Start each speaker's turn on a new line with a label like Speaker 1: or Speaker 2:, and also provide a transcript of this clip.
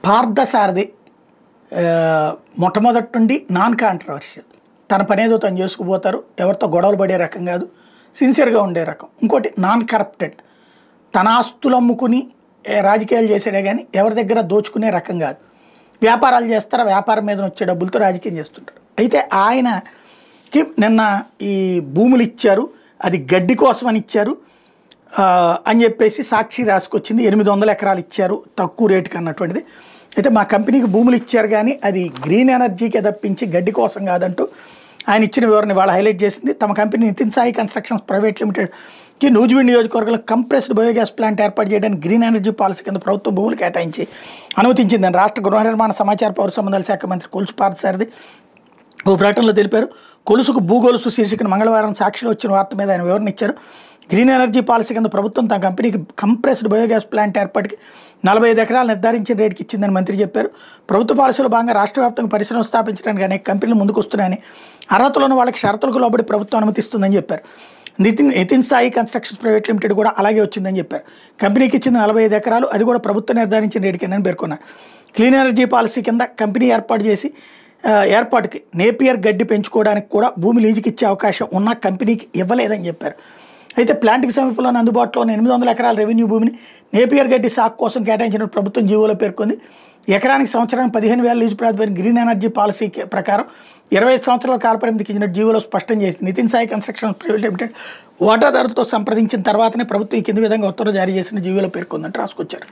Speaker 1: పార్థసారథి మొట్టమొదటి నుండి non controversial. తన పనేదో తను చేసుకుపోతారు, ఎవరితో గొడవలు పడే రకం కాదు, సిన్సియర్గా ఉండే రకం. ఇంకోటి నాన్ కరప్టెడ్, తన ఆస్తులు అమ్ముకుని రాజకీయాలు చేసాడే కానీ ఎవరి దగ్గర దోచుకునే రకం కాదు. వ్యాపారాలు చేస్తారా, వ్యాపారం మీద వచ్చే డబ్బులతో రాజకీయం చేస్తుంటారు. అయితే ఆయనకి నిన్న ఈ భూములు ఇచ్చారు, అది గడ్డి కోసమని ఇచ్చారు అని చెప్పేసి సాక్షి రాసుకొచ్చింది. 800 ఎకరాలు ఇచ్చారు తక్కువ రేటుకి అన్నటువంటిది. అయితే మా కంపెనీకి భూములు ఇచ్చారు కానీ అది గ్రీన్ ఎనర్జీకే తప్పించి గడ్డి కోసం కాదంటూ ఆయన ఇచ్చిన వివరణ వాళ్ళ హైలైట్ చేసింది. తమ company Nitin Sai constructions private లిమిటెడ్కి నూజివీడ్ నియోజకవర్గంలో కంప్రెస్డ్ బయోగ్యాస్ ప్లాంట్ ఏర్పాటు చేయడానికి గ్రీన్ ఎనర్జీ పాలసీ కింద ప్రభుత్వం భూములు కేటాయించి అనుమతించిందని రాష్ట్ర గృహ నిర్మాణ సమాచార పౌర సంబంధాల శాఖ మంత్రి కొలుసు పార్థసారథి ఓ ప్రకటనలో తెలిపారు. కొలుసుకు భూగొలుసు శీర్షికన మంగళవారం సాక్షిలో వచ్చిన వార్త మీద ఆయన వివరణ ఇచ్చారు. గ్రీన్ ఎనర్జీ పాలసీ కింద ప్రభుత్వం తన కంపెనీకి కంప్రెస్డ్ బయోగ్యాస్ ప్లాంట్ ఏర్పాటుకి 45 ఎకరాలు నిర్ధారించిన రేటుకి ఇచ్చిందని మంత్రి చెప్పారు. ప్రభుత్వ పాలసీలో భాగంగా రాష్ట్ర వ్యాప్తంగా పరిశ్రమలు స్థాపించడానికి అనేక కంపెనీలు ముందుకు వస్తున్నాయని, అర్హతలు ఉన్న వాళ్ళకి షరతులకు లోబడి ప్రభుత్వం అనుమతిస్తుందని చెప్పారు. Nitin Sai constructions private limited కూడా అలాగే వచ్చిందని చెప్పారు. కంపెనీకి ఇచ్చిన 45 ఎకరాలు అది కూడా ప్రభుత్వం నిర్ధారించిన రేటుకేనని పేర్కొన్నారు. క్లీన్ ఎనర్జీ పాలసీ కింద కంపెనీ ఏర్పాటుకి నేపియర్ గడ్డి పెంచుకోవడానికి కూడా భూమి లీజుకి ఇచ్చే అవకాశం ఉన్న కంపెనీకి ఇవ్వలేదని చెప్పారు. అయితే ప్లాంట్కి సమీపంలోని అందుబాటులో ఉన్న 800 ఎకరాల రెవెన్యూ భూమిని నేపియర్ గడ్డి సాగు కోసం కేటాయించిన ప్రభుత్వం జీవోలో పేర్కొంది. ఎకరానికి సంవత్సరానికి 15,000 లీజు ప్రాతిపదికన గ్రీన్ ఎనర్జీ పాలసీ ప్రకారం 25 సంవత్సరాల కాలపరిమితికి ఇచ్చిన జీవోలో స్పష్టం చేసింది. Nitin Sai construction private limited వాటాదారులతో సంప్రదించిన తర్వాతనే ప్రభుత్వం ఈ కింది విధంగా ఉత్తర్వులు జారీ చేసిన జీవోలో పేర్కొందంటే రాసుకొచ్చారు.